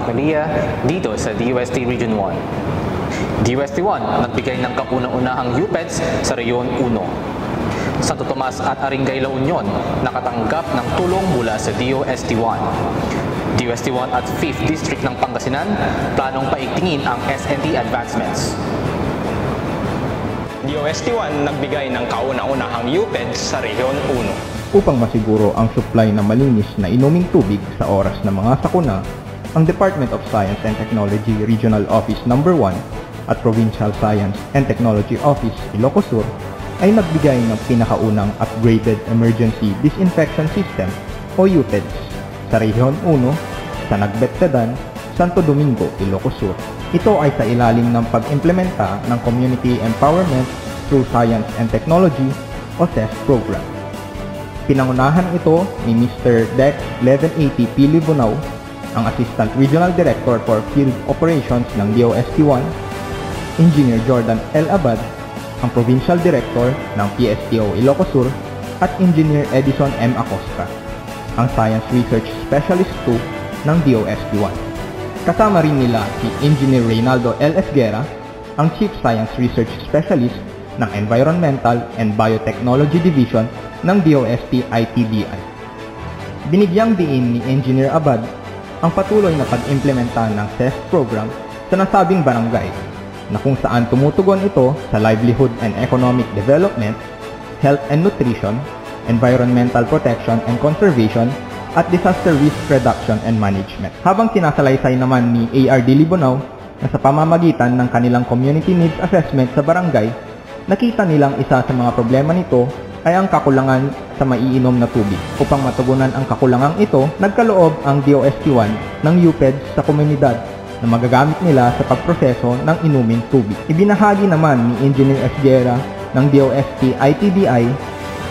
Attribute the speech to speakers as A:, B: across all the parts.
A: Malia dito sa DOST Region 1. DOST 1 nagbigay ng kauna-unahang UPEDS sa Rehiyon 1. Santo Tomas at Arengay La Union nakatanggap ng tulong mula sa DOST 1. DOST 1 at 5th District ng Pangasinan planong paigtingin ang SNT advancements.
B: DOST 1 nagbigay ng kauna-unahang UPEDS sa Rehiyon 1.
C: Upang masiguro ang supply ng malinis na inuming tubig sa oras ng mga sakuna, ang Department of Science and Technology Regional Office No. 1 at Provincial Science and Technology Office Ilocos Sur ay nagbigay ng pinakaunang upgraded emergency disinfection system o UPEDS sa Rehiyon 1 sa Nagbetsedan, Santo Domingo, Ilocos Sur. Ito ay sa ilalim ng pag-implementa ng Community Empowerment through Science and Technology o CES program. Pinangunahan ito ni Mr. Dex 1180 P. Libunao, ang Assistant Regional Director for Field Operations ng DOST 1, Engineer Jordan L. Abad, ang Provincial Director ng PSTO Ilocos Sur, at Engineer Edison M. Acosta, ang Science Research Specialist 2 ng DOST 1. Kasama rin nila si Engineer Reynaldo L. Esguera, ang Chief Science Research Specialist ng Environmental and Biotechnology Division ng DOST ITDI. Binigyang diin ni Engineer Abad ang patuloy na pag-implementa ng CES program sa nasabing barangay na kung saan tumutugon ito sa livelihood and economic development, health and nutrition, environmental protection and conservation, at disaster risk reduction and management. Habang sinasalaysay naman ni ARD Libunao na sa pamamagitan ng kanilang community needs assessment sa barangay, nakita nilang isa sa mga problema nito ay ang kakulangan sa maiinom na tubig. Upang matugunan ang kakulangang ito, nagkaloob ang DOST 1 ng UPEDS sa komunidad na magagamit nila sa pagproseso ng inuming tubig. Ibinahagi naman ni Engineer Esguera ng DOST ITDI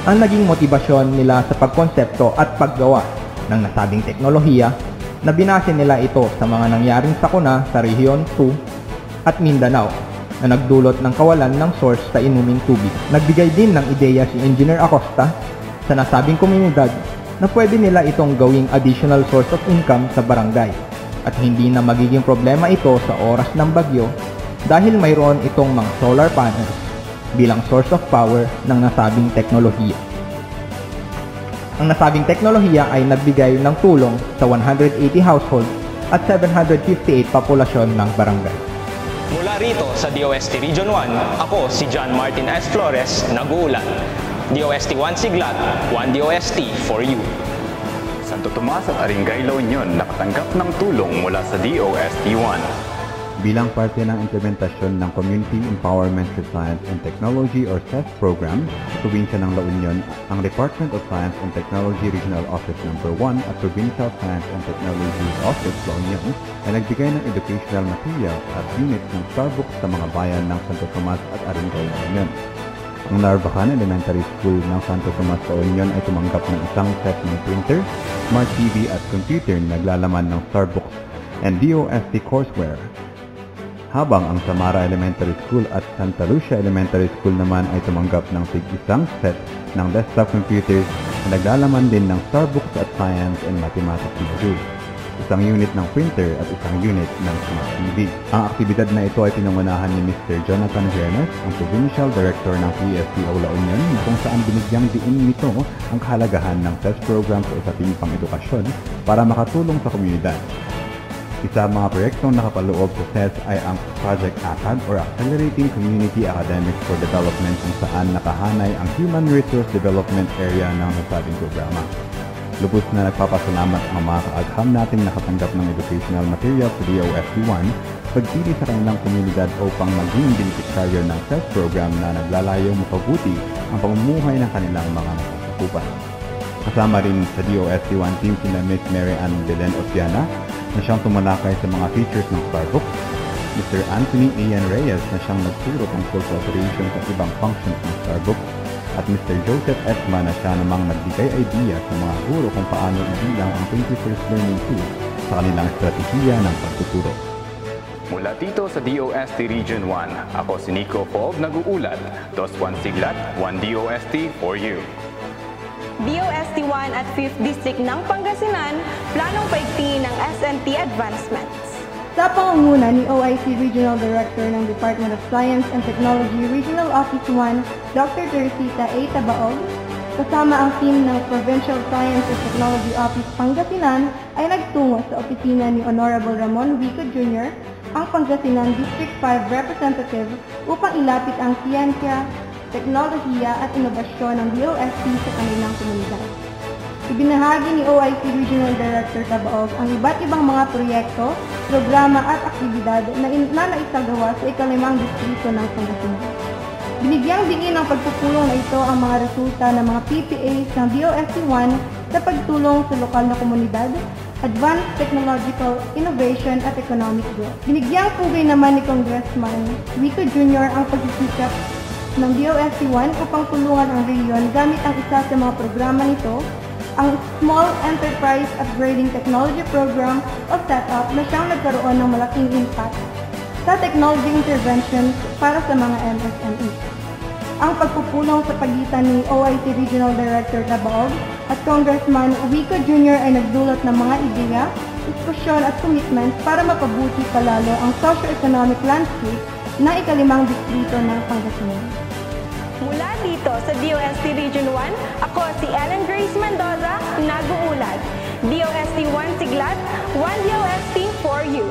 C: ang naging motibasyon nila sa pagkonsepto at paggawa ng nasabing teknolohiya na binase nila ito sa mga nangyaring sakuna sa Rehiyon 2 at Mindanao na nagdulot ng kawalan ng source sa inuming tubig. Nagbigay din ng ideya si Engineer Acosta sa nasabing komunidad na pwede nila itong gawing additional source of income sa barangay at hindi na magiging problema ito sa oras ng bagyo dahil mayroon itong mga solar panels bilang source of power ng nasabing teknolohiya. Ang nasabing teknolohiya ay nagbigay ng tulong sa 180 households at 758 populasyon ng barangay.
B: Mula rito sa DOST Region 1, ako si John Martin S. Flores, nag-uulat. DOST 1 Siglat, 1 DOST for you.
D: Santo Tomas at Arengay La Union nakatanggap ng tulong mula sa DOST 1.
E: Bilang parte ng implementasyon ng Community Empowerment through Science and Technology or CES program sa probinsya ng La Union, ang Department of Science and Technology Regional Office No. 1 at Provincial Science and Technology Office La Union ay nagbigay ng educational materials at units ng Starbucks sa mga bayan ng Santo Tomas at Arengay La Union. Ang Narvacan Elementary School ng Santo Tomas La Union ay tumanggap ng isang set ng printer, smart TV at computer na naglalaman ng Starbucks and DOST courseware. Habang ang Samara Elementary School at Santa Lucia Elementary School naman ay tumanggap ng tig-isang set ng desktop computers na naglalaman din ng Starbucks at Science and Mathematics modules, isang unit ng printer at isang unit ng Smart TV. Ang aktibidad na ito ay pinangunahan ni Mr. Jonathan Hermes, ang Provincial Director ng PSTO La Union, kung saan binigyang diin nito ang kahalagahan ng CES program sa usaping pang-edukasyon para makatulong sa komunidad. Isa mga proyektong nakapaloob sa CES ay ang Project ACAD or Accelerating Community Academics for Development kung saan nakahanay ang Human Resource Development Area ng nasabing programa. Lubos na nagpapasalamat ang mga kaagham nating nakatanggap ng educational material sa DOST 1 pagpili sa kanilang komunidad upang maging beneficiaryo ng CES program na naglalayong mapabuti ang pamumuhay ng kanilang mga nasasakupan. Kasama rin sa DOST 1 team sina Ms. Mary Ann Belen Otiana na siyang tumalakay sa mga features ng Starbucks, Mr. Anthony Ian Reyes na siyang nagturo tungkol sa operations at ibang functions ng Starbucks, at Mr. Joseph Esma na siya namang nagbigay idea sa mga guro kung paano ibilang ang 21st Learning Tool sa kanilang estratehiya ng pagtuturo.
D: Mula dito sa DOST Region 1, ako si Nico Fob nag-uulat, DOS 1 Siglat, 1 DOST for you.
F: DOST 1 at 5th District ng Pangasinan, planong paigtingin ng SNT advancements.
G: Sa pangunguna ni OIC Regional Director ng Department of Science and Technology Regional Office 1, Dr. Teresita A. Tabaog, kasama ang team ng Provincial Science and Technology Office Pangasinan ay nagtungo sa opisina ni Honorable Ramon Vico Jr., ang Pangasinan District 5 Representative upang ilapit ang siyensya, teknolohiya at inobasyon ng DOST sa kanilang komunidad. Ibinahagi ni OIC Regional Director Tabaog ang iba't ibang mga proyekto, programa at aktibidad na naisagawa sa ika-5 distrito ng Pangasinan. Binigyang diin ng pagpupulong na ito ang mga resulta ng mga PPAs ng DOST 1 sa pagtulong sa lokal na komunidad, advanced technological innovation at economic growth. Binigyang pugay naman ni Congressman Vico Jr. ang pagsisikap ng DOST 1 upang tulungan ang rehiyon gamit ang isa sa mga programa nito, ang Small Enterprise Upgrading Technology Program o SETUP na siyang nagkaroon ng malaking impact sa technology interventions para sa mga MSME. Ang pagpupulong sa pagitan ni OIC Regional Director Tabaog at Congressman Vico Jr. ay nagdulot ng mga ideya, diskusyon at commitments para mapabuti palalo ang socio-economic landscape ng ika-5 distrito ng Pangasinan.
F: Mula dito sa DOST Region 1, ako si Ellen Grace Mendoza, nag-uulat. DOST 1 Siglat, 1 DOST for you.